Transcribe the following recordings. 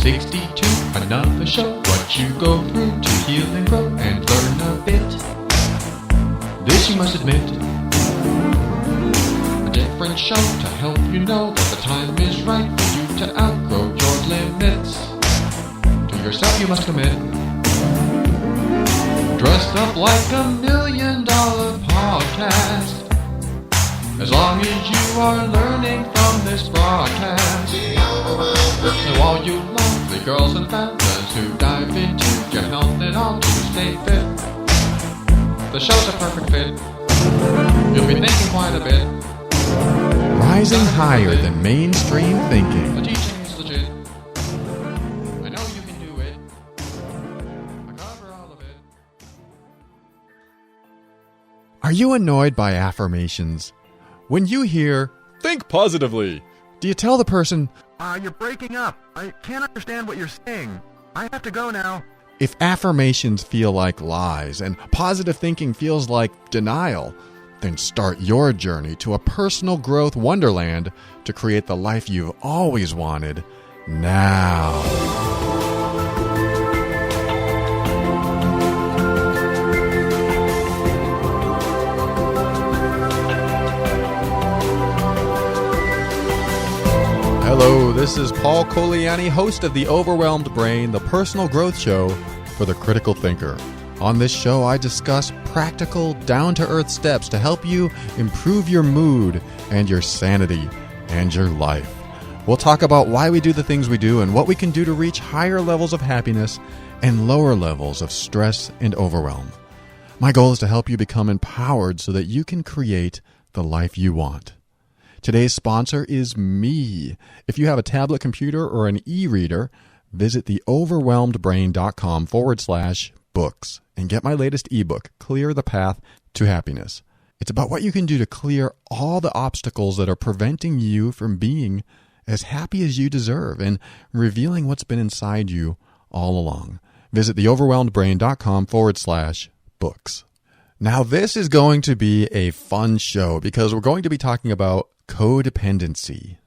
62, another show. What you go through to heal and grow and learn a bit. This you must admit. A different show to help you know that the time is right for you to outgrow your limits. To yourself you must commit. Dressed up like $1 million podcast. As long as you are learning from this broadcast. So all you lovely girls and fellas who dive into your health and all to stay fit. The show's a perfect fit. You'll be thinking quite a bit. Rising higher than mainstream thinking. The teaching is legit. I know you can do it. I cover all of it. Are you annoyed by affirmations? When you hear, think positively, do you tell the person, You're breaking up. I can't understand what you're saying. I have to go now. if affirmations feel like lies and positive thinking feels like denial, then start your journey to a personal growth wonderland to create the life you've always wanted now. Hello, this is Paul Coliani, host of The Overwhelmed Brain, the personal growth show for the critical thinker. On this show, I discuss practical, down-to-earth steps to help you improve your mood and your sanity and your life. We'll talk about why we do the things we do and what we can do to reach higher levels of happiness and lower levels of stress and overwhelm. My goal is to help you become empowered so that you can create the life you want. Today's sponsor is me. If you have a tablet computer or an e-reader, visit theoverwhelmedbrain.com/books and get my latest ebook, Clear the Path to Happiness. It's about what you can do to clear all the obstacles that are preventing you from being as happy as you deserve and revealing what's been inside you all along. Visit theoverwhelmedbrain.com/books. Now, this is going to be a fun show because we're going to be talking about codependency.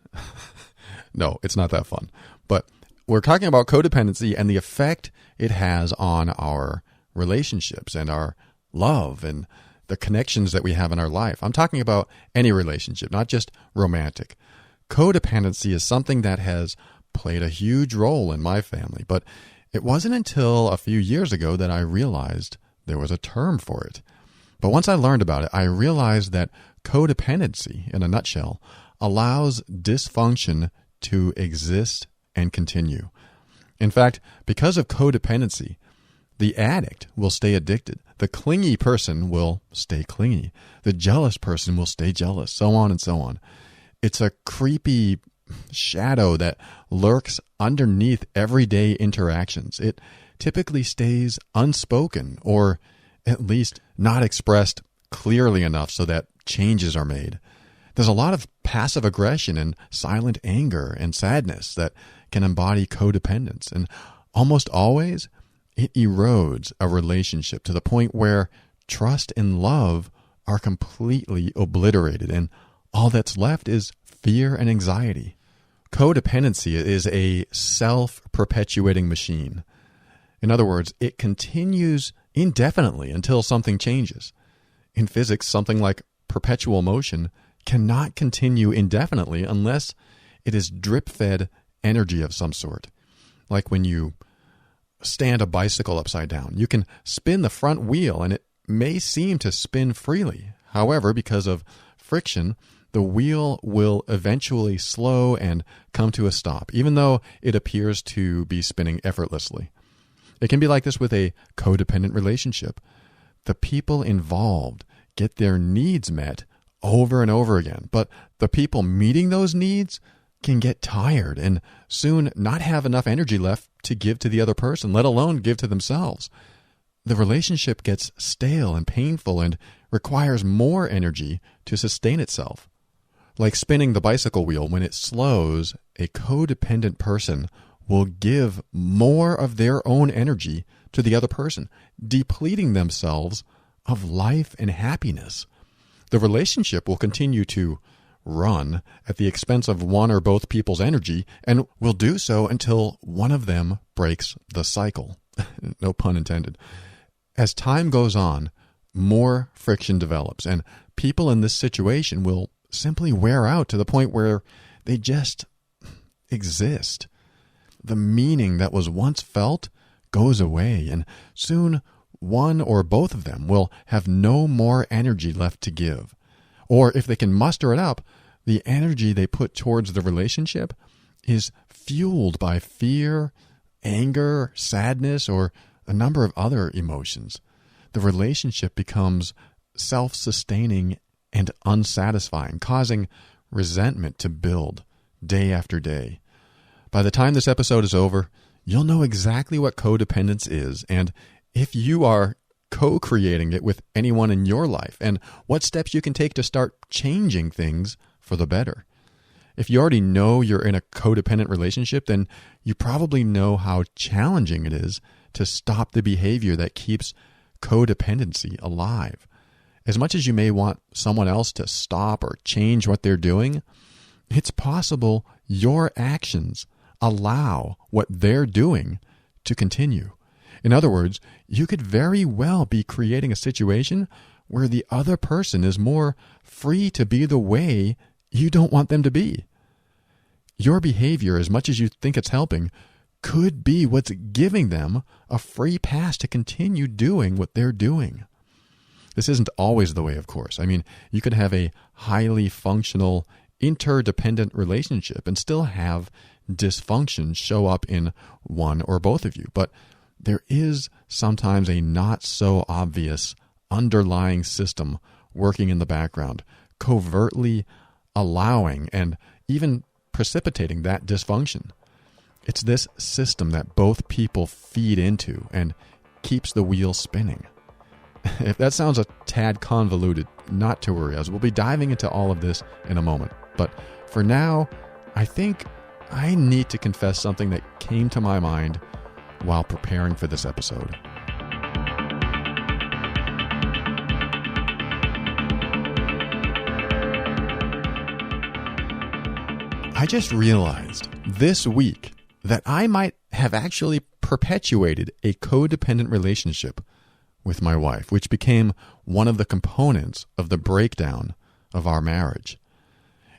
No, it's not that fun. But we're talking about codependency and the effect it has on our relationships and our love and the connections that we have in our life. I'm talking about any relationship, not just romantic. Codependency is something that has played a huge role in my family, but it wasn't until a few years ago that I realized there was a term for it. But once I learned about it, I realized that codependency, in a nutshell, allows dysfunction to exist and continue. In fact, because of codependency, the addict will stay addicted. The clingy person will stay clingy. The jealous person will stay jealous, so on and so on. It's a creepy shadow that lurks underneath everyday interactions. It typically stays unspoken or at least not expressed clearly enough so that changes are made. There's a lot of passive aggression and silent anger and sadness that can embody codependence. And almost always, it erodes a relationship to the point where trust and love are completely obliterated. And all that's left is fear and anxiety. Codependency is a self-perpetuating machine. In other words, it continues indefinitely until something changes. In physics, something like perpetual motion cannot continue indefinitely unless it is drip-fed energy of some sort. Like when you stand a bicycle upside down, you can spin the front wheel and it may seem to spin freely. However, because of friction, the wheel will eventually slow and come to a stop, even though it appears to be spinning effortlessly. It can be like this with a codependent relationship. The people involved get their needs met over and over again, but the people meeting those needs can get tired and soon not have enough energy left to give to the other person, let alone give to themselves. The relationship gets stale and painful and requires more energy to sustain itself. Like spinning the bicycle wheel, when it slows, a codependent person will give more of their own energy to the other person, depleting themselves of life and happiness. The relationship will continue to run at the expense of one or both people's energy and will do so until one of them breaks the cycle. No pun intended. As time goes on, more friction develops, and people in this situation will simply wear out to the point where they just exist. The meaning that was once felt goes away, and soon one or both of them will have no more energy left to give. Or if they can muster it up, the energy they put towards the relationship is fueled by fear, anger, sadness, or a number of other emotions. The relationship becomes self-sustaining and unsatisfying, causing resentment to build day after day. By the time this episode is over, you'll know exactly what codependence is, and if you are co-creating it with anyone in your life, and what steps you can take to start changing things for the better. If you already know you're in a codependent relationship, then you probably know how challenging it is to stop the behavior that keeps codependency alive. As much as you may want someone else to stop or change what they're doing, it's possible your actions allow what they're doing to continue. In other words, you could very well be creating a situation where the other person is more free to be the way you don't want them to be. Your behavior, as much as you think it's helping, could be what's giving them a free pass to continue doing what they're doing. This isn't always the way, of course. I mean, you could have a highly functional, interdependent relationship and still have dysfunction show up in one or both of you. But there is sometimes a not so obvious underlying system working in the background, covertly allowing and even precipitating that dysfunction. It's this system that both people feed into and keeps the wheel spinning. If that sounds a tad convoluted, not to worry, as we'll be diving into all of this in a moment. But for now, I think I need to confess something that came to my mind while preparing for this episode. I just realized this week that I might have actually perpetuated a codependent relationship with my wife, which became one of the components of the breakdown of our marriage.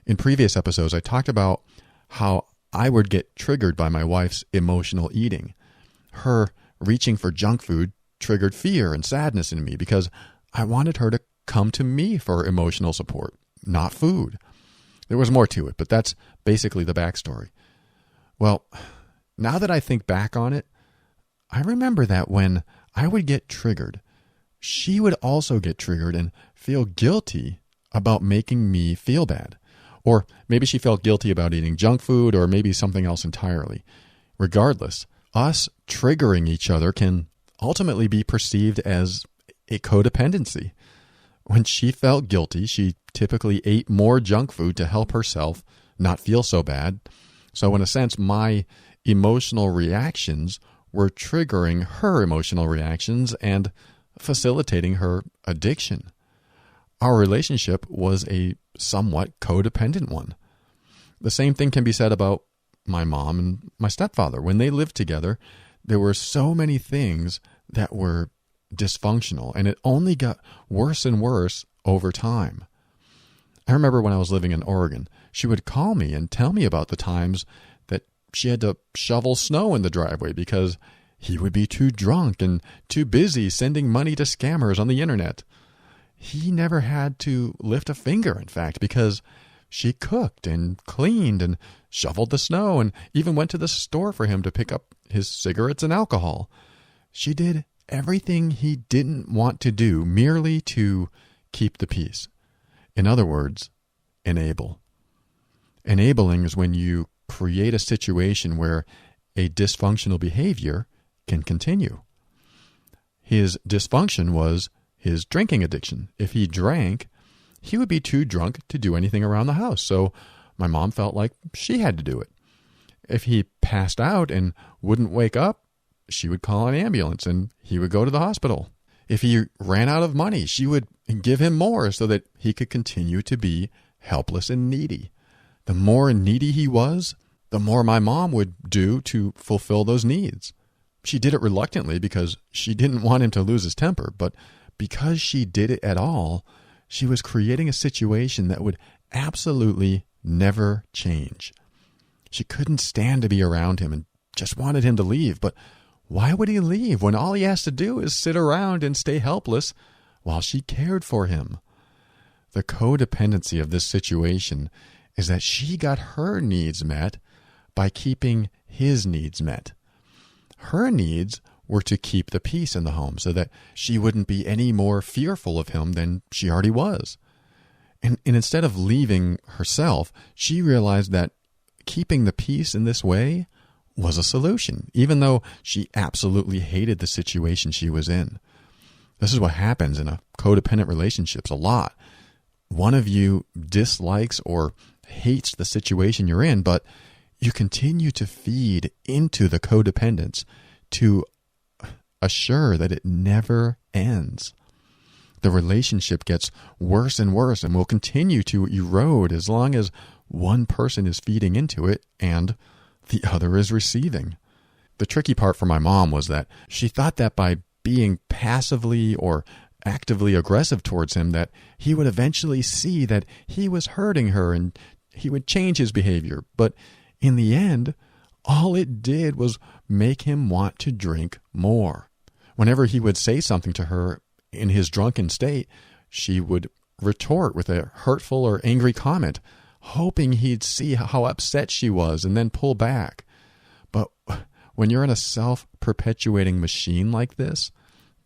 In previous episodes, I talked about how I would get triggered by my wife's emotional eating. Her reaching for junk food triggered fear and sadness in me because I wanted her to come to me for emotional support, not food. There was more to it, but that's basically the backstory. Well, now that I think back on it, I remember that when I would get triggered, she would also get triggered and feel guilty about making me feel bad. Or maybe she felt guilty about eating junk food, or maybe something else entirely. Regardless, us triggering each other can ultimately be perceived as a codependency. When she felt guilty, she typically ate more junk food to help herself not feel so bad. So in a sense, my emotional reactions were triggering her emotional reactions and facilitating her addiction. Our relationship was a somewhat codependent one. The same thing can be said about my mom and my stepfather. When they lived together, there were so many things that were dysfunctional, and it only got worse and worse over time. I remember when I was living in Oregon, she would call me and tell me about the times that she had to shovel snow in the driveway because he would be too drunk and too busy sending money to scammers on the internet. He never had to lift a finger, in fact, because she cooked and cleaned and shoveled the snow and even went to the store for him to pick up his cigarettes and alcohol. She did everything he didn't want to do merely to keep the peace. In other words, enable. Enabling is when you create a situation where a dysfunctional behavior can continue. His dysfunction was his drinking addiction. If he drank, he would be too drunk to do anything around the house, so my mom felt like she had to do it. If he passed out and wouldn't wake up, she would call an ambulance and he would go to the hospital. If he ran out of money, she would give him more so that he could continue to be helpless and needy. The more needy he was, the more my mom would do to fulfill those needs. She did it reluctantly because she didn't want him to lose his temper, but because she did it at all, she was creating a situation that would absolutely never change. She couldn't stand to be around him and just wanted him to leave, but why would he leave when all he has to do is sit around and stay helpless while she cared for him? The codependency of this situation is that she got her needs met by keeping his needs met. Her needs were to keep the peace in the home so that she wouldn't be any more fearful of him than she already was. And instead of leaving herself, she realized that keeping the peace in this way was a solution, even though she absolutely hated the situation she was in. This is what happens in a codependent relationships a lot. One of you dislikes or hates the situation you're in, but you continue to feed into the codependence to assure that it never ends. The relationship gets worse and worse and will continue to erode as long as one person is feeding into it and the other is receiving. The tricky part for my mom was that she thought that by being passively or actively aggressive towards him, that he would eventually see that he was hurting her and he would change his behavior. But in the end, all it did was make him want to drink more. Whenever he would say something to her in his drunken state, she would retort with a hurtful or angry comment, hoping he'd see how upset she was and then pull back. But when you're in a self-perpetuating machine like this,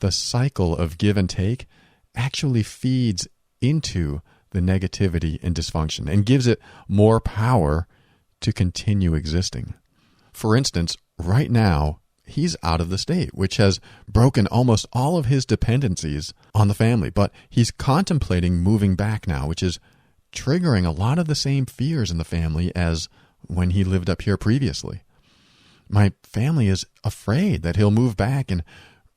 the cycle of give and take actually feeds into the negativity and dysfunction and gives it more power to continue existing. For instance, right now, he's out of the state, which has broken almost all of his dependencies on the family. But he's contemplating moving back now, which is triggering a lot of the same fears in the family as when he lived up here previously. My family is afraid that he'll move back and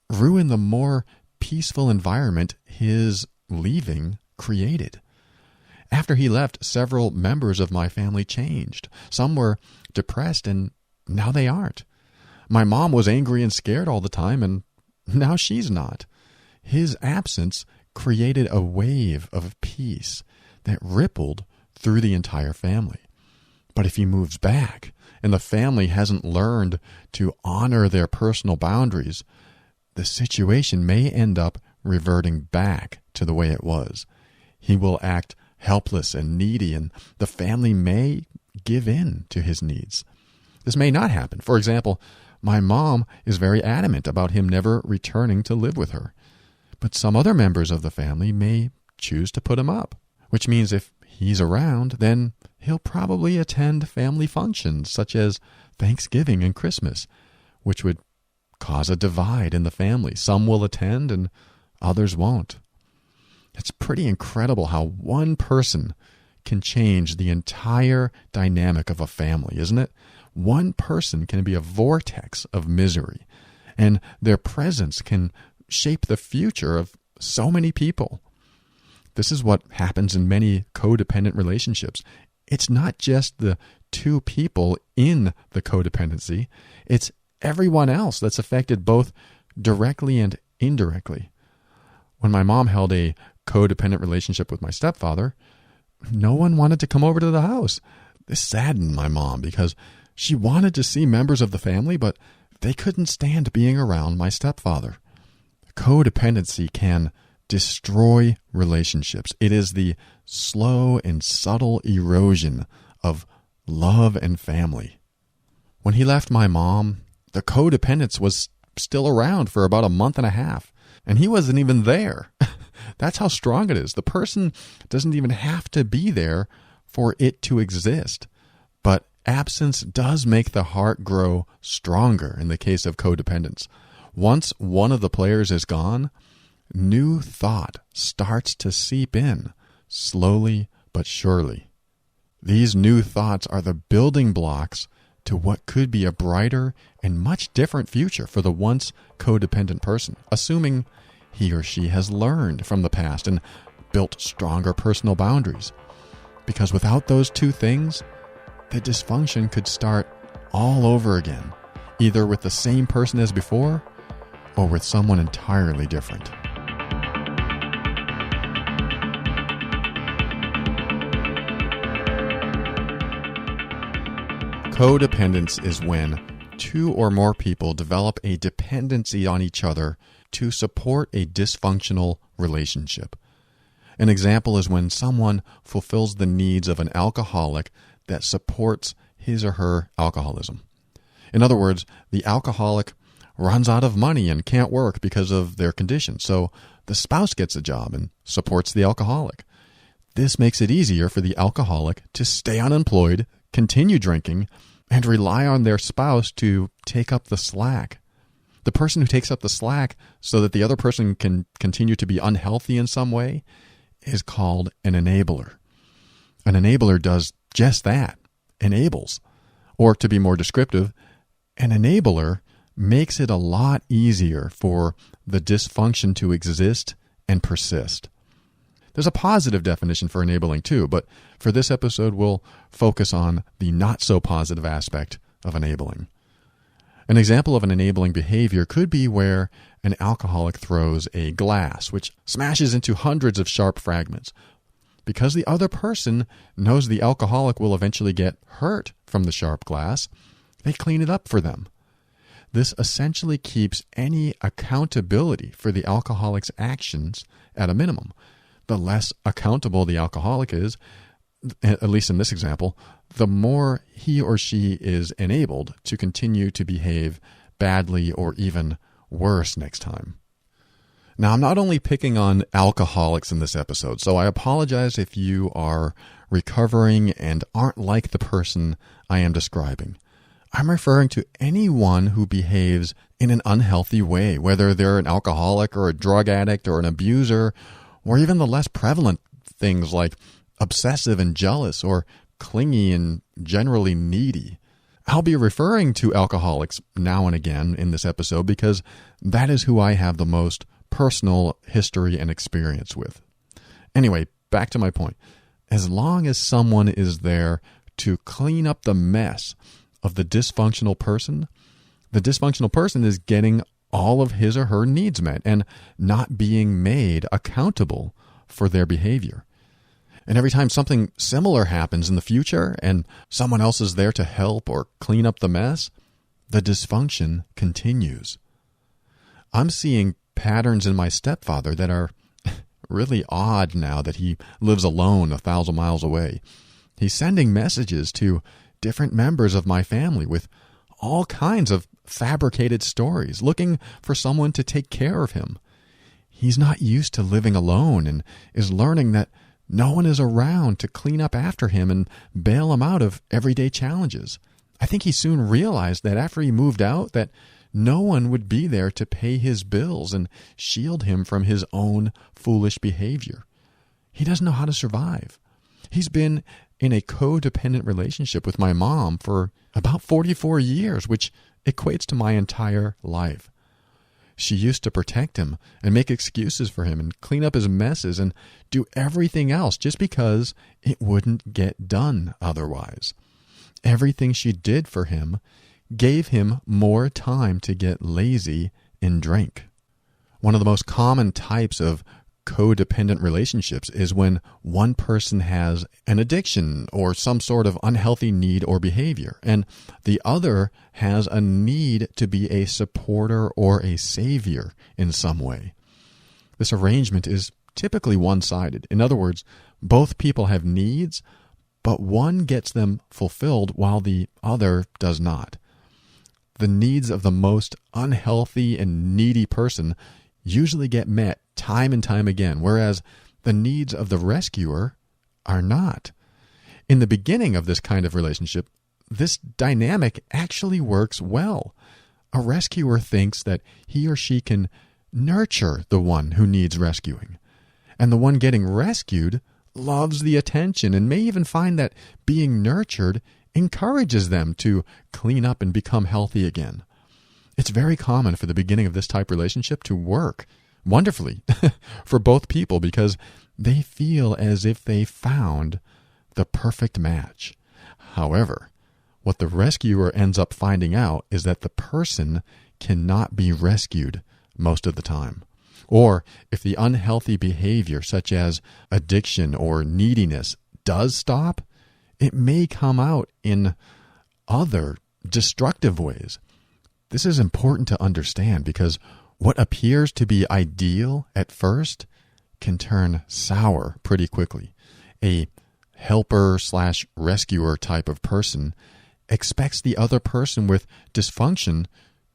ruin the more peaceful environment his leaving created. After he left, several members of my family changed. Some were depressed, and now they aren't. My mom was angry and scared all the time, and now she's not. His absence created a wave of peace that rippled through the entire family. But if he moves back, and the family hasn't learned to honor their personal boundaries, the situation may end up reverting back to the way it was. He will act helpless and needy, and the family may give in to his needs. This may not happen. For example, my mom is very adamant about him never returning to live with her. But some other members of the family may choose to put him up, which means if he's around, then he'll probably attend family functions such as Thanksgiving and Christmas, which would cause a divide in the family. Some will attend and others won't. It's pretty incredible how one person can change the entire dynamic of a family, isn't it? One person can be a vortex of misery, and their presence can shape the future of so many people. This is what happens in many codependent relationships. It's not just the two people in the codependency, it's everyone else that's affected both directly and indirectly. When my mom held a codependent relationship with my stepfather, no one wanted to come over to the house. This saddened my mom because she wanted to see members of the family, but they couldn't stand being around my stepfather. Codependency can destroy relationships. It is the slow and subtle erosion of love and family. When he left my mom, the codependence was still around for about a month and a half, and he wasn't even there. That's how strong it is. The person doesn't even have to be there for it to exist. But absence does make the heart grow stronger in the case of codependence. Once one of the players is gone, new thought starts to seep in, slowly but surely. These new thoughts are the building blocks to what could be a brighter and much different future for the once codependent person, assuming he or she has learned from the past and built stronger personal boundaries. Because without those two things, the dysfunction could start all over again, either with the same person as before or with someone entirely different. Codependence is when two or more people develop a dependency on each other to support a dysfunctional relationship. An example is when someone fulfills the needs of an alcoholic that supports his or her alcoholism. In other words, the alcoholic runs out of money and can't work because of their condition, so the spouse gets a job and supports the alcoholic. This makes it easier for the alcoholic to stay unemployed, continue drinking, and rely on their spouse to take up the slack. The person who takes up the slack so that the other person can continue to be unhealthy in some way is called an enabler. An enabler does just that, enables. Or to be more descriptive, an enabler makes it a lot easier for the dysfunction to exist and persist. There's a positive definition for enabling too, but for this episode we'll focus on the not so positive aspect of enabling. An example of an enabling behavior could be where an alcoholic throws a glass, which smashes into hundreds of sharp fragments. Because the other person knows the alcoholic will eventually get hurt from the sharp glass, they clean it up for them. This essentially keeps any accountability for the alcoholic's actions at a minimum. The less accountable the alcoholic is, at least in this example, the more he or she is enabled to continue to behave badly or even worse next time. Now, I'm not only picking on alcoholics in this episode, so I apologize if you are recovering and aren't like the person I am describing. I'm referring to anyone who behaves in an unhealthy way, whether they're an alcoholic or a drug addict or an abuser, or even the less prevalent things like obsessive and jealous or clingy and generally needy. I'll be referring to alcoholics now and again in this episode because that is who I have the most personal history and experience with. Anyway, back to my point. As long as someone is there to clean up the mess of the dysfunctional person is getting all of his or her needs met and not being made accountable for their behavior. And every time something similar happens in the future and someone else is there to help or clean up the mess, the dysfunction continues. I'm seeing patterns in my stepfather that are really odd now that he lives alone 1,000 miles away. He's sending messages to different members of my family with all kinds of fabricated stories, looking for someone to take care of him. He's not used to living alone and is learning that no one is around to clean up after him and bail him out of everyday challenges. I think he soon realized that after he moved out that no one would be there to pay his bills and shield him from his own foolish behavior. He doesn't know how to survive. He's been in a codependent relationship with my mom for about 44 years, which equates to my entire life. She used to protect him and make excuses for him and clean up his messes and do everything else just because it wouldn't get done otherwise. Everything she did for him gave him more time to get lazy and drink. One of the most common types of codependent relationships is when one person has an addiction or some sort of unhealthy need or behavior, and the other has a need to be a supporter or a savior in some way. This arrangement is typically one-sided. In other words, both people have needs, but one gets them fulfilled while the other does not. The needs of the most unhealthy and needy person usually get met time and time again, whereas the needs of the rescuer are not. In the beginning of this kind of relationship, this dynamic actually works well. A rescuer thinks that he or she can nurture the one who needs rescuing, and the one getting rescued loves the attention and may even find that being nurtured encourages them to clean up and become healthy again. It's very common for the beginning of this type relationship to work wonderfully for both people because they feel as if they found the perfect match. However, what the rescuer ends up finding out is that the person cannot be rescued most of the time. Or if the unhealthy behavior, such as addiction or neediness, does stop, it may come out in other destructive ways. This is important to understand because what appears to be ideal at first can turn sour pretty quickly. A helper/rescuer type of person expects the other person with dysfunction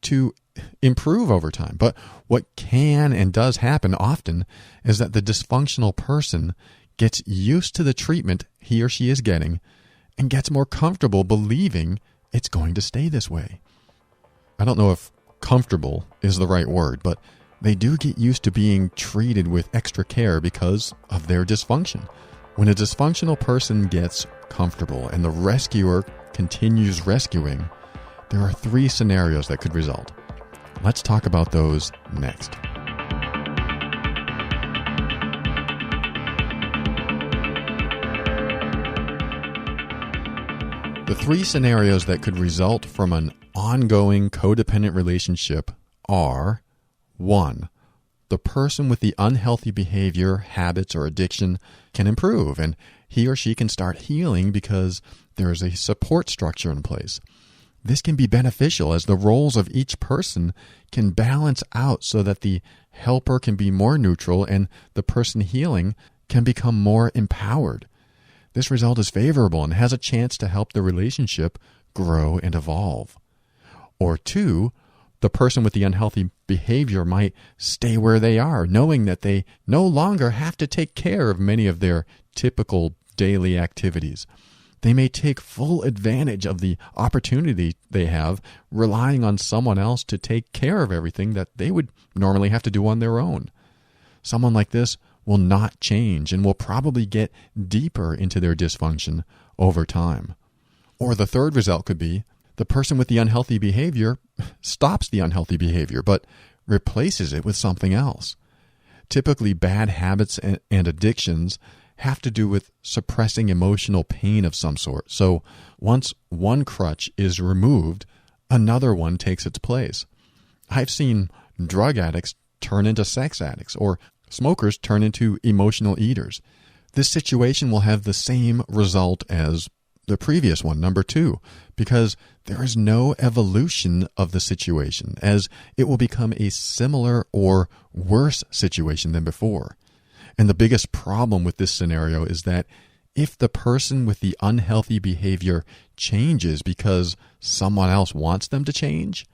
to improve over time. But what can and does happen often is that the dysfunctional person gets used to the treatment he or she is getting and gets more comfortable believing it's going to stay this way. I don't know if comfortable is the right word, but they do get used to being treated with extra care because of their dysfunction. When a dysfunctional person gets comfortable and the rescuer continues rescuing, there are 3 scenarios that could result. Let's talk about those next. The 3 scenarios that could result from an ongoing codependent relationship are: 1. The person with the unhealthy behavior, habits, or addiction can improve, and he or she can start healing because there is a support structure in place. This can be beneficial as the roles of each person can balance out so that the helper can be more neutral and the person healing can become more empowered. This result is favorable and has a chance to help the relationship grow and evolve. Or 2, the person with the unhealthy behavior might stay where they are, knowing that they no longer have to take care of many of their typical daily activities. They may take full advantage of the opportunity they have, relying on someone else to take care of everything that they would normally have to do on their own. Someone like this will not change and will probably get deeper into their dysfunction over time. Or the third result could be the person with the unhealthy behavior stops the unhealthy behavior, but replaces it with something else. Typically, bad habits and addictions have to do with suppressing emotional pain of some sort. So once one crutch is removed, another one takes its place. I've seen drug addicts turn into sex addicts, or smokers turn into emotional eaters. This situation will have the same result as the previous one, number 2, because there is no evolution of the situation, as it will become a similar or worse situation than before. And the biggest problem with this scenario is that if the person with the unhealthy behavior changes because someone else wants them to change,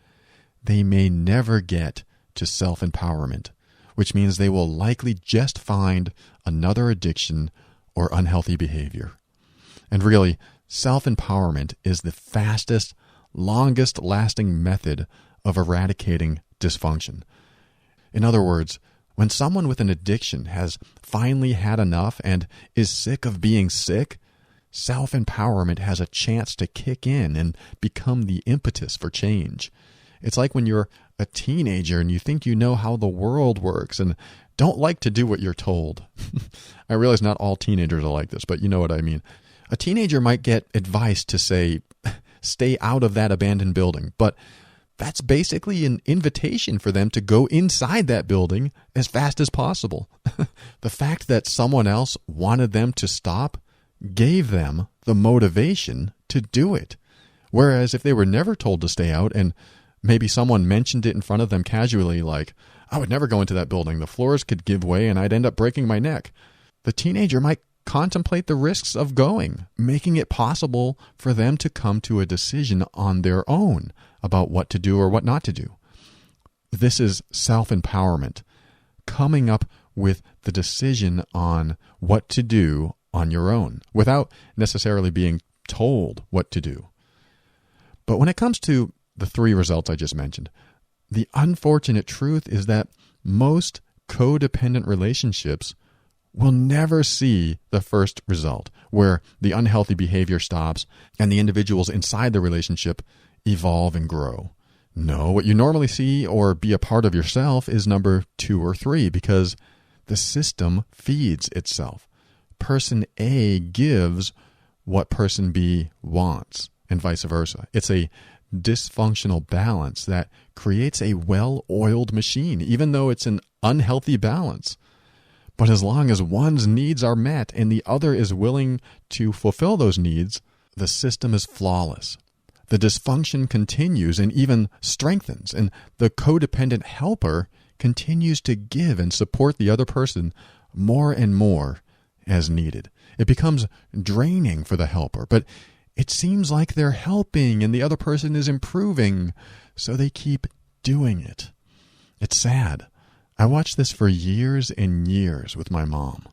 they may never get to self-empowerment, which means they will likely just find another addiction or unhealthy behavior. And really, self-empowerment is the fastest, longest-lasting method of eradicating dysfunction. In other words, when someone with an addiction has finally had enough and is sick of being sick, self-empowerment has a chance to kick in and become the impetus for change. It's like when you're a teenager and you think you know how the world works and don't like to do what you're told. I realize not all teenagers are like this, but you know what I mean. A teenager might get advice to say, stay out of that abandoned building, but that's basically an invitation for them to go inside that building as fast as possible. The fact that someone else wanted them to stop gave them the motivation to do it. Whereas if they were never told to stay out and maybe someone mentioned it in front of them casually, like, I would never go into that building, the floors could give way and I'd end up breaking my neck, the teenager might contemplate the risks of going, making it possible for them to come to a decision on their own about what to do or what not to do. This is self-empowerment, coming up with the decision on what to do on your own, without necessarily being told what to do. But when it comes to the 3 results I just mentioned, the unfortunate truth is that most codependent relationships will never see the first result, where the unhealthy behavior stops and the individuals inside the relationship evolve and grow. No, what you normally see or be a part of yourself is number 2 or 3, because the system feeds itself. Person A gives what person B wants and vice versa. It's a dysfunctional balance that creates a well-oiled machine, even though it's an unhealthy balance. But as long as one's needs are met and the other is willing to fulfill those needs, the system is flawless. The dysfunction continues and even strengthens, and the codependent helper continues to give and support the other person more and more as needed. It becomes draining for the helper, but it seems like they're helping and the other person is improving, so they keep doing it. It's sad. I watched this for years and years with my mom.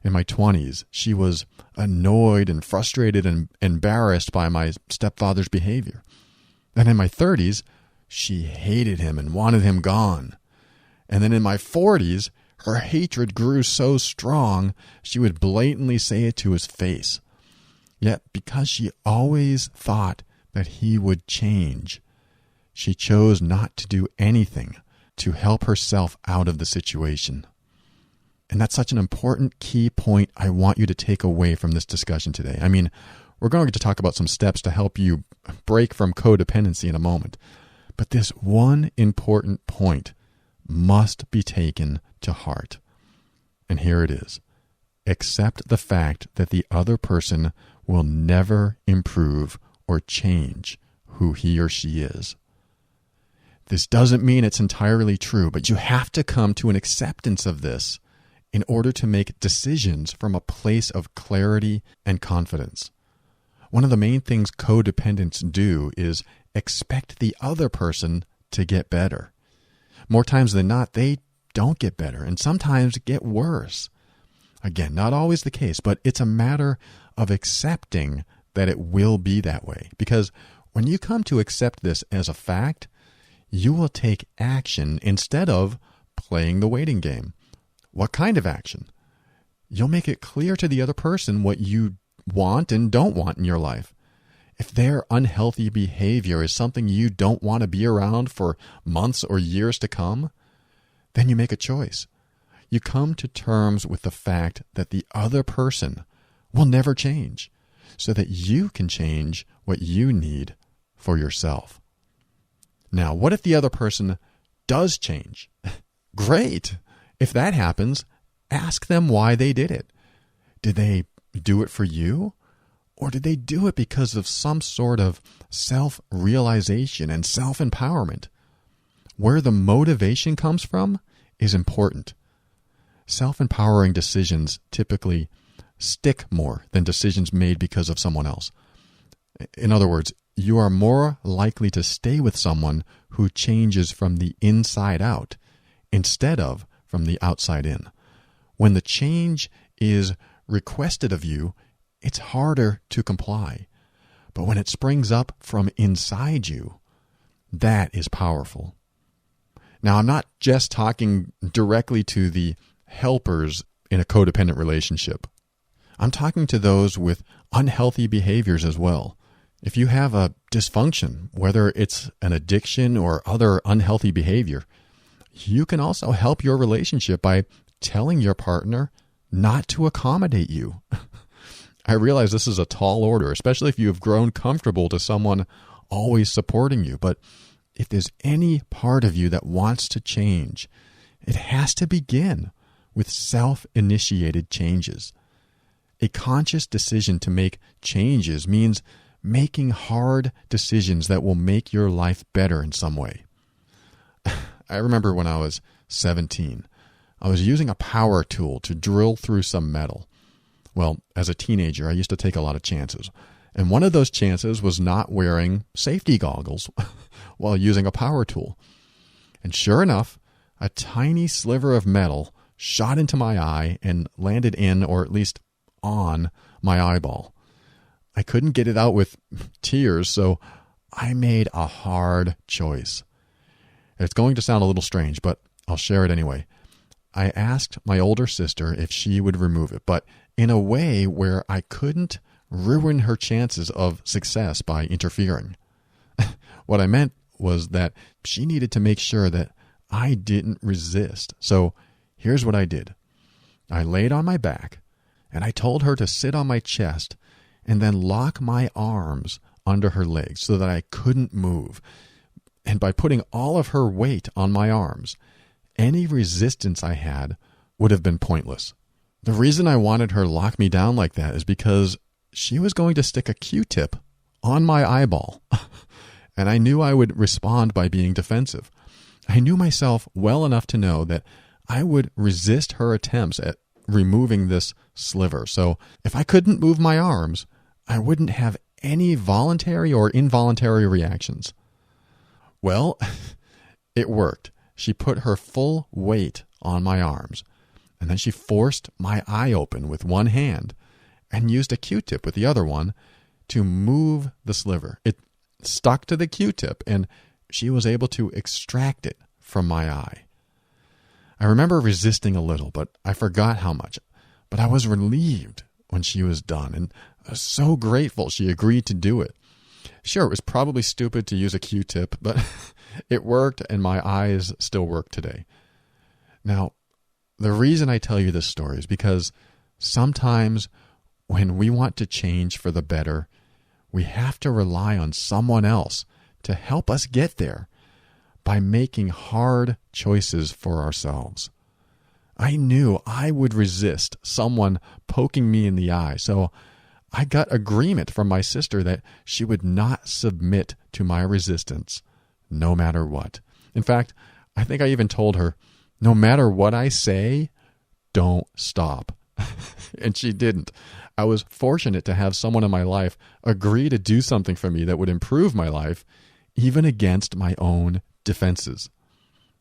In my 20s, she was annoyed and frustrated and embarrassed by my stepfather's behavior. And in my 30s, she hated him and wanted him gone. And then in my 40s, her hatred grew so strong, she would blatantly say it to his face. Yet, because she always thought that he would change, she chose not to do anything to help herself out of the situation. And that's such an important key point I want you to take away from this discussion today. I mean, we're going to talk about some steps to help you break from codependency in a moment. But this one important point must be taken to heart. And here it is. Accept the fact that the other person will never improve or change who he or she is. This doesn't mean it's entirely true, but you have to come to an acceptance of this in order to make decisions from a place of clarity and confidence. One of the main things codependents do is expect the other person to get better. More times than not, they don't get better and sometimes get worse. Again, not always the case, but it's a matter of accepting that it will be that way. Because when you come to accept this as a fact, you will take action instead of playing the waiting game. What kind of action? You'll make it clear to the other person what you want and don't want in your life. If their unhealthy behavior is something you don't want to be around for months or years to come, then you make a choice. You come to terms with the fact that the other person will never change, so that you can change what you need for yourself. Now, what if the other person does change? Great. If that happens, ask them why they did it. Did they do it for you? Or did they do it because of some sort of self-realization and self-empowerment? Where the motivation comes from is important. Self-empowering decisions typically stick more than decisions made because of someone else. In other words, you are more likely to stay with someone who changes from the inside out instead of from the outside in. When the change is requested of you, it's harder to comply. But when it springs up from inside you, that is powerful. Now, I'm not just talking directly to the helpers in a codependent relationship. I'm talking to those with unhealthy behaviors as well. If you have a dysfunction, whether it's an addiction or other unhealthy behavior, you can also help your relationship by telling your partner not to accommodate you. I realize this is a tall order, especially if you have grown comfortable to someone always supporting you. But if there's any part of you that wants to change, it has to begin with self-initiated changes. A conscious decision to make changes means making hard decisions that will make your life better in some way. I remember when I was 17, I was using a power tool to drill through some metal. Well, as a teenager, I used to take a lot of chances. And one of those chances was not wearing safety goggles while using a power tool. And sure enough, a tiny sliver of metal shot into my eye and landed in, or at least on, my eyeball. I couldn't get it out with tears, so I made a hard choice. It's going to sound a little strange, but I'll share it anyway. I asked my older sister if she would remove it, but in a way where I couldn't ruin her chances of success by interfering. What I meant was that she needed to make sure that I didn't resist. So here's what I did. I laid on my back, and I told her to sit on my chest and then lock my arms under her legs so that I couldn't move. And by putting all of her weight on my arms, any resistance I had would have been pointless. The reason I wanted her to lock me down like that is because she was going to stick a Q-tip on my eyeball. And I knew I would respond by being defensive. I knew myself well enough to know that I would resist her attempts at removing this sliver. So if I couldn't move my arms, I wouldn't have any voluntary or involuntary reactions. Well, it worked. She put her full weight on my arms, and then she forced my eye open with one hand and used a Q-tip with the other one to move the sliver. It stuck to the Q-tip, and she was able to extract it from my eye. I remember resisting a little, but I forgot how much. But I was relieved when she was done, and I was so grateful she agreed to do it. Sure, it was probably stupid to use a Q-tip, but it worked, and my eyes still work today. Now, the reason I tell you this story is because sometimes when we want to change for the better, we have to rely on someone else to help us get there by making hard choices for ourselves. I knew I would resist someone poking me in the eye, so I got agreement from my sister that she would not submit to my resistance, no matter what. In fact, I think I even told her, no matter what I say, don't stop. And she didn't. I was fortunate to have someone in my life agree to do something for me that would improve my life, even against my own defenses.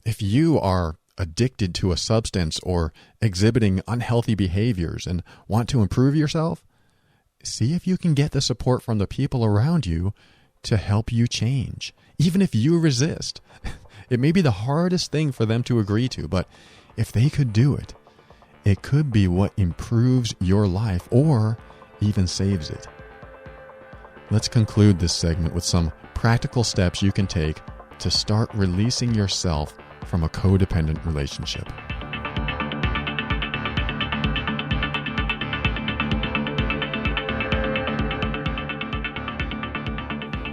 If you are addicted to a substance or exhibiting unhealthy behaviors and want to improve yourself, see if you can get the support from the people around you to help you change, even if you resist. It may be the hardest thing for them to agree to, but if they could do it, it could be what improves your life or even saves it. Let's conclude this segment with some practical steps you can take to start releasing yourself from a codependent relationship.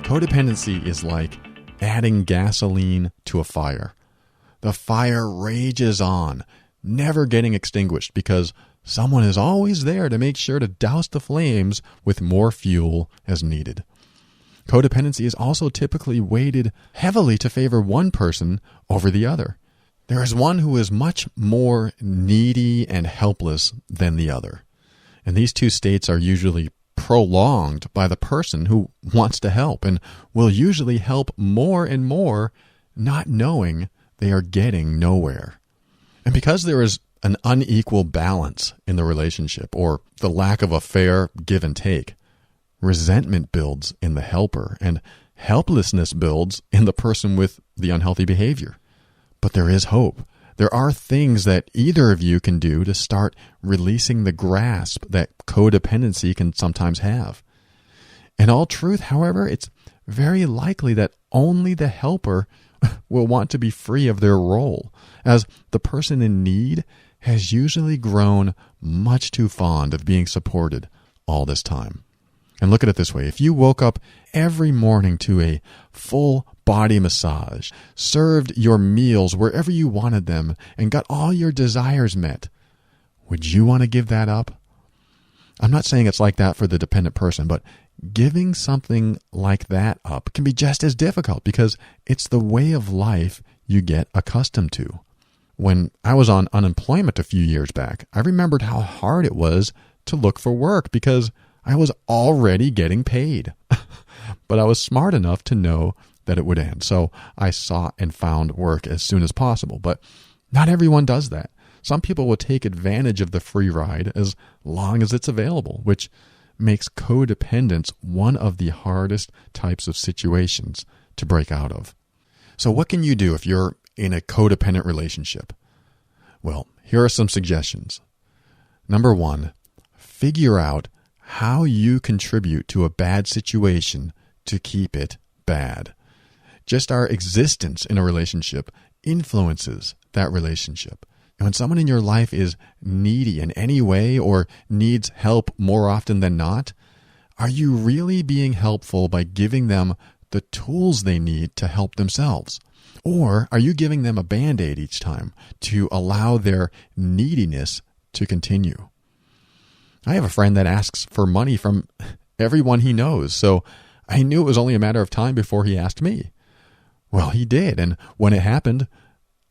Codependency is like adding gasoline to a fire. The fire rages on, never getting extinguished because someone is always there to make sure to douse the flames with more fuel as needed. Codependency is also typically weighted heavily to favor one person over the other. There is one who is much more needy and helpless than the other. And these two states are usually prolonged by the person who wants to help and will usually help more and more, not knowing they are getting nowhere. And because there is an unequal balance in the relationship or the lack of a fair give and take, resentment builds in the helper and helplessness builds in the person with the unhealthy behavior. But there is hope. There are things that either of you can do to start releasing the grasp that codependency can sometimes have. In all truth, however, it's very likely that only the helper will want to be free of their role, as the person in need has usually grown much too fond of being supported all this time. And look at it this way. If you woke up every morning to a full body massage, served your meals wherever you wanted them, and got all your desires met, would you want to give that up? I'm not saying it's like that for the dependent person, but giving something like that up can be just as difficult because it's the way of life you get accustomed to. When I was on unemployment a few years back, I remembered how hard it was to look for work because I was already getting paid. But I was smart enough to know that it would end. So I sought and found work as soon as possible. But not everyone does that. Some people will take advantage of the free ride as long as it's available, which makes codependence one of the hardest types of situations to break out of. So what can you do if you're in a codependent relationship? Well, here are some suggestions. Number one, figure out how you contribute to a bad situation to keep it bad. Just our existence in a relationship influences that relationship. And when someone in your life is needy in any way or needs help more often than not, Are you really being helpful by giving them the tools they need to help themselves? Or are you giving them a Band-Aid each time to allow their neediness to continue? I have a friend that asks for money from everyone he knows, so I knew it was only a matter of time before he asked me. Well, he did, and when it happened,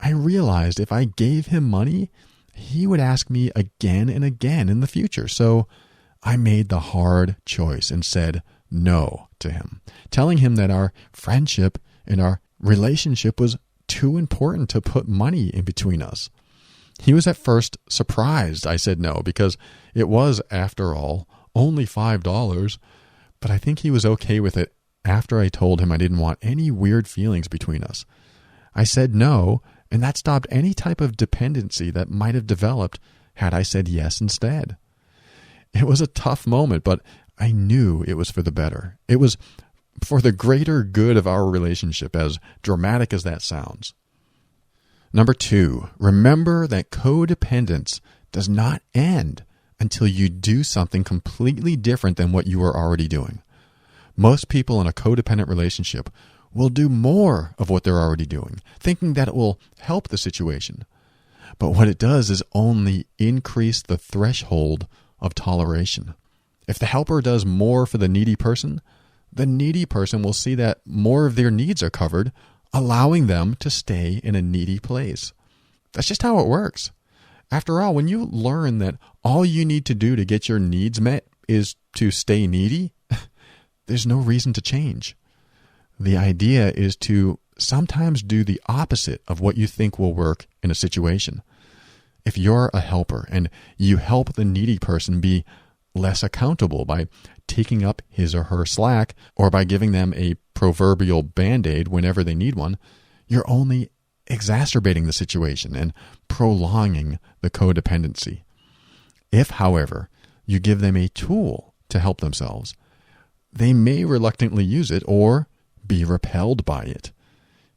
I realized if I gave him money, he would ask me again and again in the future. So I made the hard choice and said no to him, telling him that our friendship and our relationship was too important to put money in between us. He was at first surprised I said no because it was, after all, only $5, but I think he was okay with it after I told him I didn't want any weird feelings between us. I said no, and that stopped any type of dependency that might have developed had I said yes instead. It was a tough moment, but I knew it was for the better. It was for the greater good of our relationship, as dramatic as that sounds. Number 2, remember that codependence does not end until you do something completely different than what you are already doing. Most people in a codependent relationship will do more of what they're already doing, thinking that it will help the situation. But what it does is only increase the threshold of toleration. If the helper does more for the needy person will see that more of their needs are covered, allowing them to stay in a needy place. That's just how it works. After all, when you learn that all you need to do to get your needs met is to stay needy, there's no reason to change. The idea is to sometimes do the opposite of what you think will work in a situation. If you're a helper and you help the needy person be less accountable by taking up his or her slack or by giving them a proverbial Band-Aid whenever they need one, you're only exacerbating the situation and prolonging the codependency. If, however, you give them a tool to help themselves, they may reluctantly use it or be repelled by it.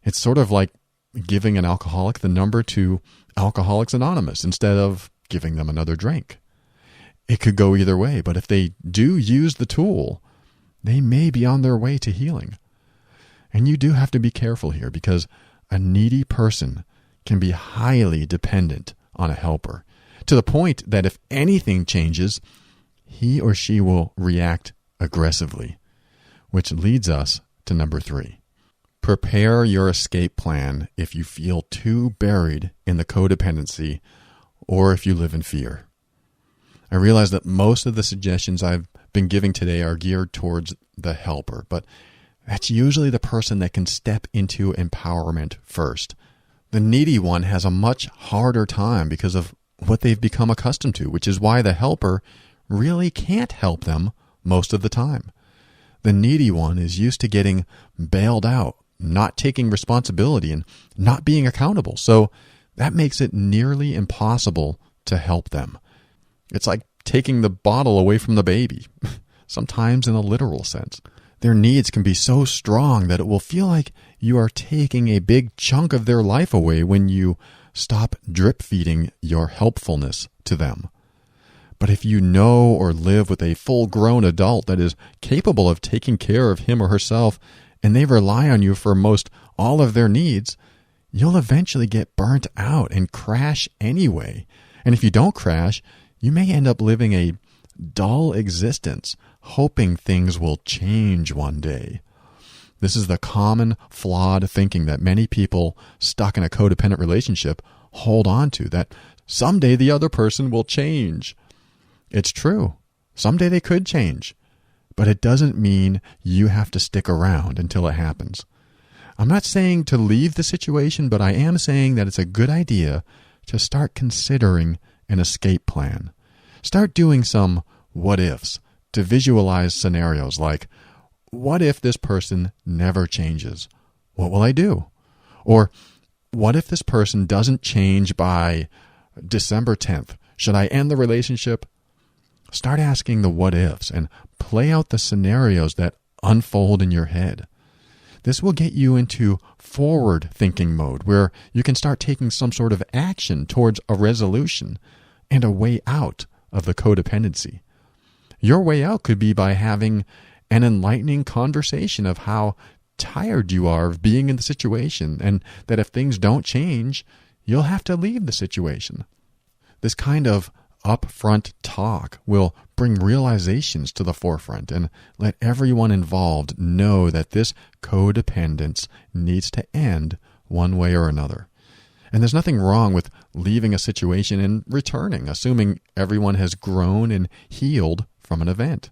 It's sort of like giving an alcoholic the number to Alcoholics Anonymous instead of giving them another drink. It could go either way, but if they do use the tool, they may be on their way to healing. And you do have to be careful here because a needy person can be highly dependent on a helper to the point that if anything changes, he or she will react aggressively, which leads us to number 3. Prepare your escape plan if you feel too buried in the codependency or if you live in fear. I realize that most of the suggestions I've been giving today are geared towards the helper, but that's usually the person that can step into empowerment first. The needy one has a much harder time because of what they've become accustomed to, which is why the helper really can't help them most of the time. The needy one is used to getting bailed out, not taking responsibility, and not being accountable, so that makes it nearly impossible to help them. It's like taking the bottle away from the baby, sometimes in a literal sense. Their needs can be so strong that it will feel like you are taking a big chunk of their life away when you stop drip feeding your helpfulness to them. But if you know or live with a full-grown adult that is capable of taking care of him or herself, and they rely on you for most all of their needs, you'll eventually get burnt out and crash anyway. And if you don't crash, you may end up living a dull existence, hoping things will change one day. This is the common flawed thinking that many people stuck in a codependent relationship hold on to, that someday the other person will change. It's true. Someday they could change. But it doesn't mean you have to stick around until it happens. I'm not saying to leave the situation, but I am saying that it's a good idea to start considering an escape plan. Start doing some what-ifs to visualize scenarios like, what if this person never changes? What will I do? Or, what if this person doesn't change by December 10th? Should I end the relationship? Start asking the what-ifs and play out the scenarios that unfold in your head. This will get you into forward-thinking mode where you can start taking some sort of action towards a resolution and a way out of the codependency. Your way out could be by having an enlightening conversation of how tired you are of being in the situation, and that if things don't change, you'll have to leave the situation. This kind of upfront talk will bring realizations to the forefront and let everyone involved know that this codependence needs to end one way or another. And there's nothing wrong with leaving a situation and returning, assuming everyone has grown and healed from an event.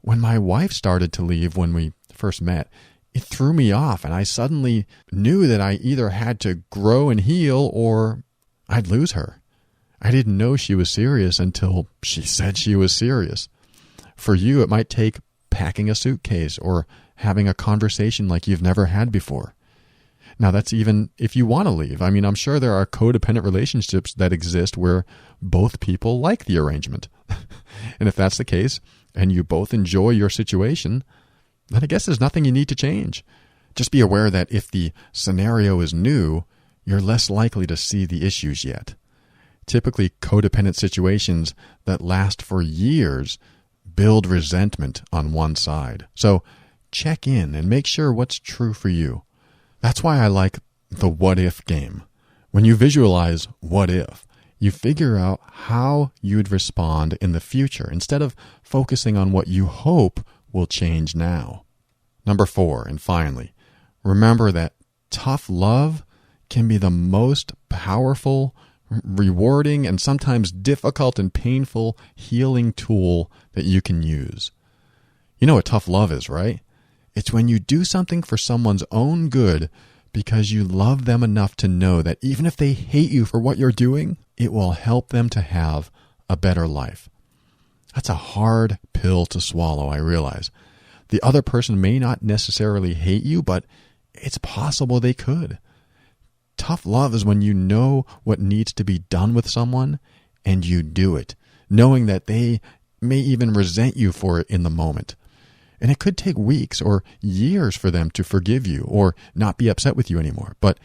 When my wife started to leave when we first met, it threw me off, and I suddenly knew that I either had to grow and heal or I'd lose her. I didn't know she was serious until she said she was serious. For you, it might take packing a suitcase or having a conversation like you've never had before. Now, that's even if you want to leave. I mean, I'm sure there are codependent relationships that exist where both people like the arrangement. And if that's the case, and you both enjoy your situation, then I guess there's nothing you need to change. Just be aware that if the scenario is new, you're less likely to see the issues yet. Typically, codependent situations that last for years build resentment on one side. So check in and make sure what's true for you. That's why I like the what if game. When you visualize what if, you figure out how you'd respond in the future instead of focusing on what you hope will change now. Number 4, and finally, remember that tough love can be the most powerful, rewarding, and sometimes difficult and painful healing tool that you can use. You know what tough love is, right? It's when you do something for someone's own good because you love them enough to know that even if they hate you for what you're doing, it will help them to have a better life. That's a hard pill to swallow, I realize. The other person may not necessarily hate you, but it's possible they could. Tough love is when you know what needs to be done with someone and you do it, knowing that they may even resent you for it in the moment. And it could take weeks or years for them to forgive you or not be upset with you anymore. But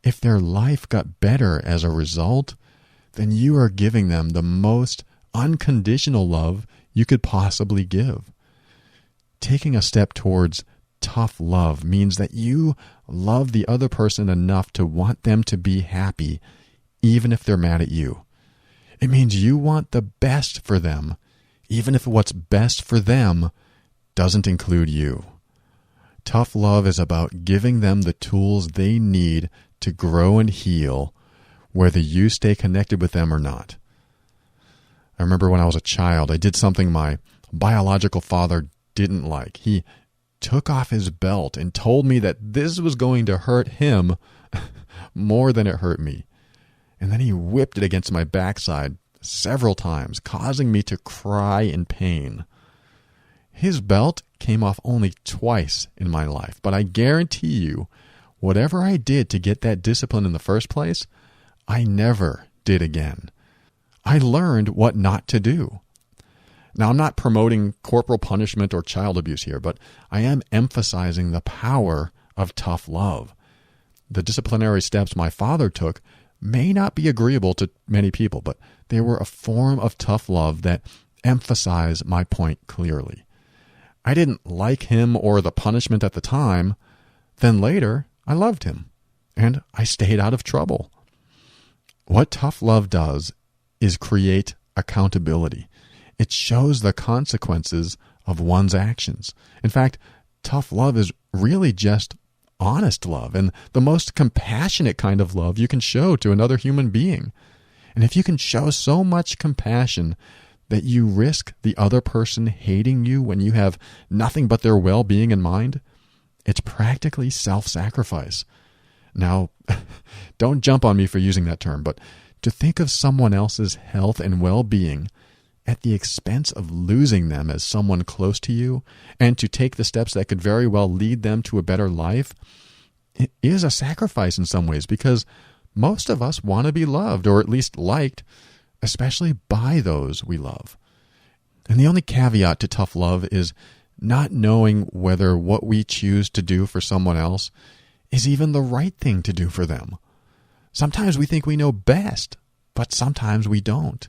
if their life got better as a result, then you are giving them the most unconditional love you could possibly give. Taking a step towards tough love means that you love the other person enough to want them to be happy, even if they're mad at you. It means you want the best for them, even if what's best for them doesn't include you. Tough love is about giving them the tools they need to grow and heal, whether you stay connected with them or not. I remember when I was a child, I did something my biological father didn't like. He took off his belt and told me that this was going to hurt him more than it hurt me. And then he whipped it against my backside several times, causing me to cry in pain. His belt came off only twice in my life, but I guarantee you, whatever I did to get that discipline in the first place, I never did again. I learned what not to do. Now, I'm not promoting corporal punishment or child abuse here, but I am emphasizing the power of tough love. The disciplinary steps my father took may not be agreeable to many people, but they were a form of tough love that emphasize my point clearly. I didn't like him or the punishment at the time. Then later, I loved him, and I stayed out of trouble. What tough love does is create accountability. It shows the consequences of one's actions. In fact, tough love is really just honest love and the most compassionate kind of love you can show to another human being. And if you can show so much compassion that you risk the other person hating you when you have nothing but their well-being in mind, it's practically self-sacrifice. Now, don't jump on me for using that term, but to think of someone else's health and well-being at the expense of losing them as someone close to you, and to take the steps that could very well lead them to a better life, it is a sacrifice in some ways, because most of us want to be loved, or at least liked, especially by those we love. And the only caveat to tough love is not knowing whether what we choose to do for someone else is even the right thing to do for them. Sometimes we think we know best, but sometimes we don't.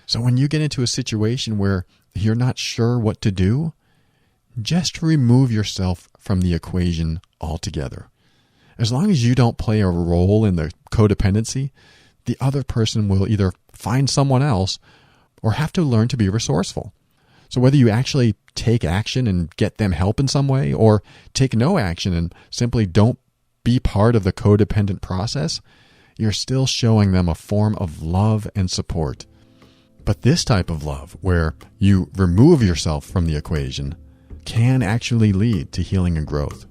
So when you get into a situation where you're not sure what to do, just remove yourself from the equation altogether. As long as you don't play a role in the codependency, the other person will either find someone else or have to learn to be resourceful. So whether you actually take action and get them help in some way, or take no action and simply don't be part of the codependent process, you're still showing them a form of love and support. But this type of love, where you remove yourself from the equation, can actually lead to healing and growth.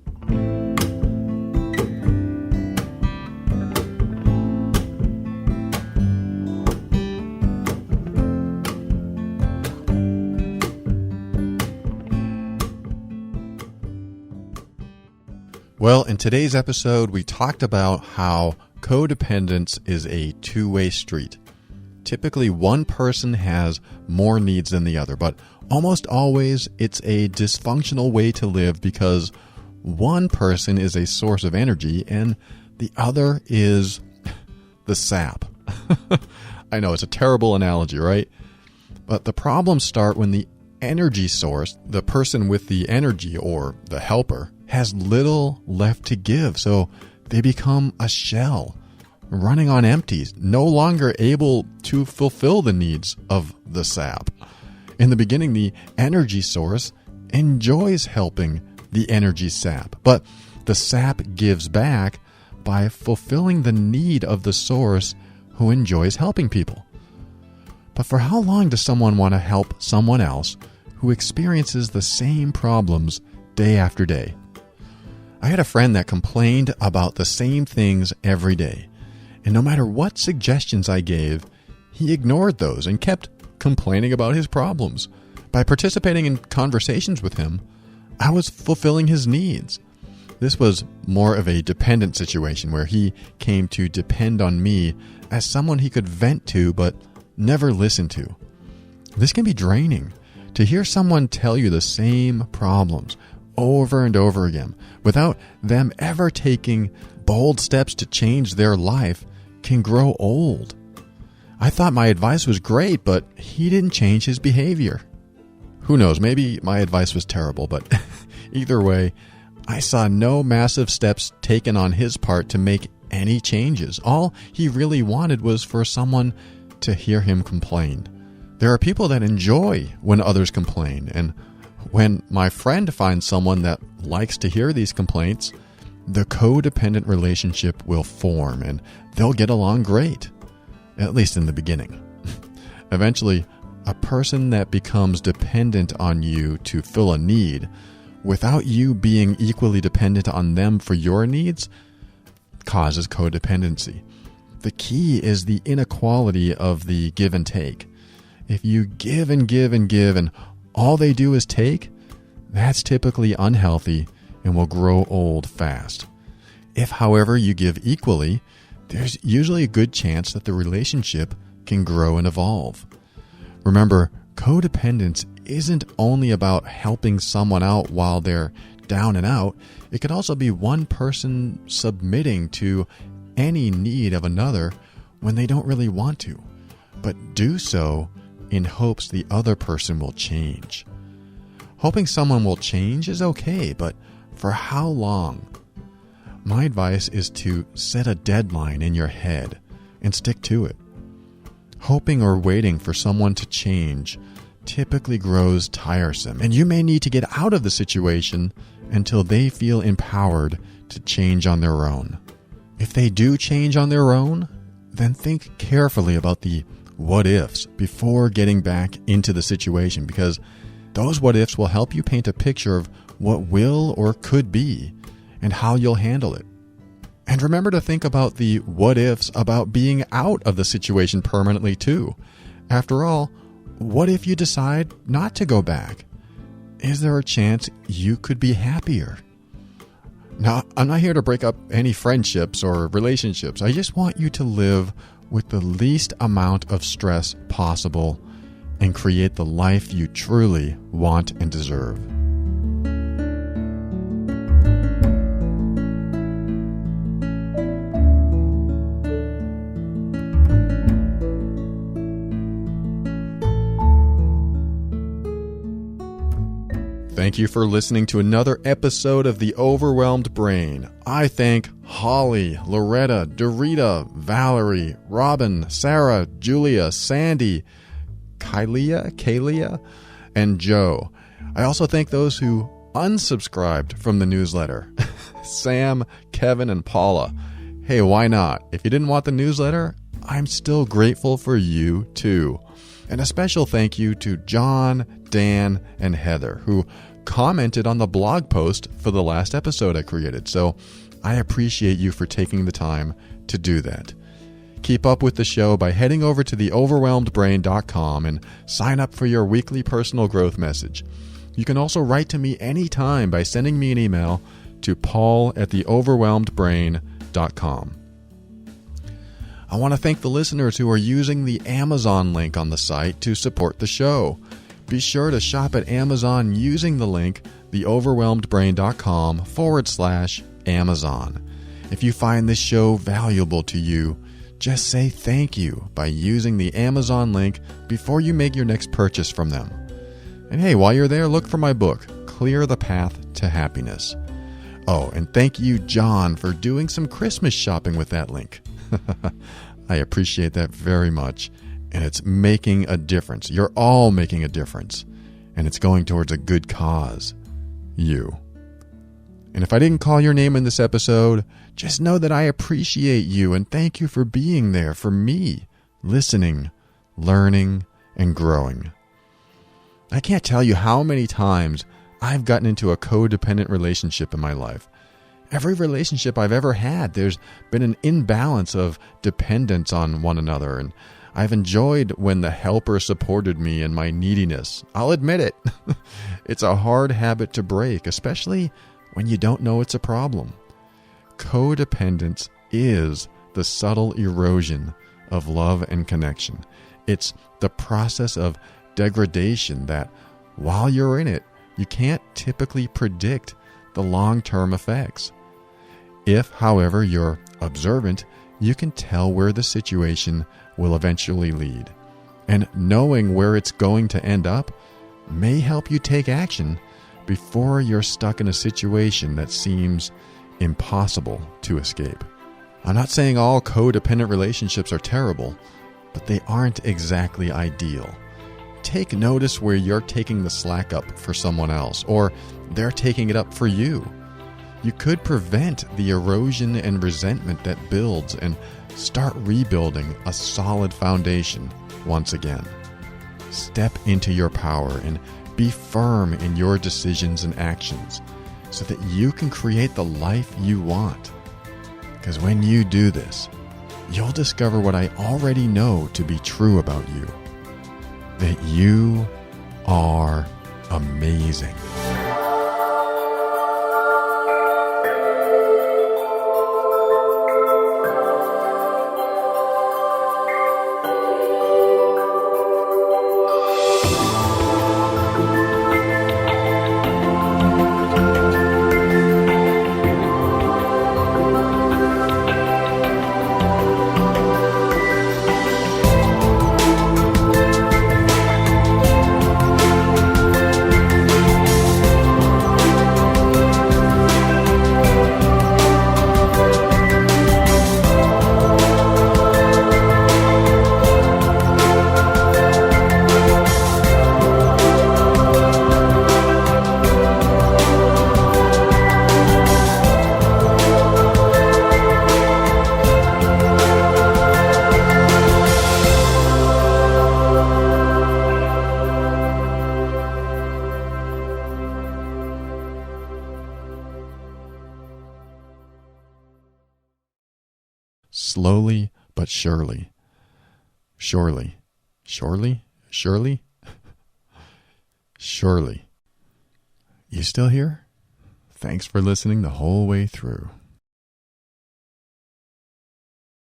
Well, in today's episode, we talked about how codependence is a two-way street. Typically, one person has more needs than the other, but almost always it's a dysfunctional way to live because one person is a source of energy and the other is the sap. I know, it's a terrible analogy, right? But the problems start when the energy source, the person with the energy or the helper, has little left to give, so they become a shell, running on empty, no longer able to fulfill the needs of the sap. In the beginning, the energy source enjoys helping the energy sap, but the sap gives back by fulfilling the need of the source who enjoys helping people. But for how long does someone want to help someone else who experiences the same problems day after day? I had a friend that complained about the same things every day, and no matter what suggestions I gave, he ignored those and kept complaining about his problems. By participating in conversations with him, I was fulfilling his needs. This was more of a dependent situation where he came to depend on me as someone he could vent to but never listen to. This can be draining. To hear someone tell you the same problems over and over again without them ever taking bold steps to change their life can grow old. I thought my advice was great, but he didn't change his behavior. Who knows, maybe my advice was terrible, but either way, I saw no massive steps taken on his part to make any changes. All he really wanted was for someone to hear him complain. There are people that enjoy when others complain, and when my friend finds someone that likes to hear these complaints, the codependent relationship will form and they'll get along great, at least in the beginning. Eventually, a person that becomes dependent on you to fill a need without you being equally dependent on them for your needs causes codependency. The key is the inequality of the give and take. If you give and give and give and all they do is take, that's typically unhealthy and will grow old fast. If, however, you give equally, there's usually a good chance that the relationship can grow and evolve. Remember, codependence isn't only about helping someone out while they're down and out. It could also be one person submitting to any need of another when they don't really want to, but do so in hopes the other person will change. Hoping someone will change is okay, but for how long? My advice is to set a deadline in your head and stick to it. Hoping or waiting for someone to change typically grows tiresome, and you may need to get out of the situation until they feel empowered to change on their own. If they do change on their own, then think carefully about the what ifs before getting back into the situation, because those what ifs will help you paint a picture of what will or could be and how you'll handle it. And remember to think about the what ifs about being out of the situation permanently too. After all, what if you decide not to go back? Is there a chance you could be happier? Now, I'm not here to break up any friendships or relationships. I just want you to live with the least amount of stress possible and create the life you truly want and deserve. Thank you for listening to another episode of The Overwhelmed Brain. I thank Holly, Loretta, Dorita, Valerie, Robin, Sarah, Julia, Sandy, Kalia, and Joe. I also thank those who unsubscribed from the newsletter. Sam, Kevin, and Paula. Hey, why not? If you didn't want the newsletter, I'm still grateful for you too. And a special thank you to John, Dan, and Heather, who commented on the blog post for the last episode I created. So I appreciate you for taking the time to do that. Keep up with the show by heading over to theoverwhelmedbrain.com and sign up for your weekly personal growth message. You can also write to me anytime by sending me an email to paul@theoverwhelmedbrain.com. I want to thank the listeners who are using the Amazon link on the site to support the show. Be sure to shop at Amazon using the link theoverwhelmedbrain.com/Amazon. If you find this show valuable to you, just say thank you by using the Amazon link before you make your next purchase from them. And hey, while you're there, look for my book, Clear the Path to Happiness. Oh, and thank you, John, for doing some Christmas shopping with that link. I appreciate that very much, and it's making a difference. You're all making a difference, and it's going towards a good cause. You. And if I didn't call your name in this episode, just know that I appreciate you and thank you for being there for me, listening, learning, and growing. I can't tell you how many times I've gotten into a codependent relationship in my life. Every relationship I've ever had, there's been an imbalance of dependence on one another, and I've enjoyed when the helper supported me in my neediness. I'll admit it. It's a hard habit to break, especially when you don't know it's a problem. Codependence is the subtle erosion of love and connection. It's the process of degradation that, while you're in it, you can't typically predict the long-term effects. If, however, you're observant, you can tell where the situation will eventually lead. And knowing where it's going to end up may help you take action before you're stuck in a situation that seems impossible to escape. I'm not saying all codependent relationships are terrible, but they aren't exactly ideal. Take notice where you're taking the slack up for someone else, or they're taking it up for you. You could prevent the erosion and resentment that builds and start rebuilding a solid foundation once again. Step into your power and be firm in your decisions and actions so that you can create the life you want. Because when you do this, you'll discover what I already know to be true about you. That you are amazing. Slowly but surely. Surely. Surely? Surely? Surely. You still here? Thanks for listening the whole way through.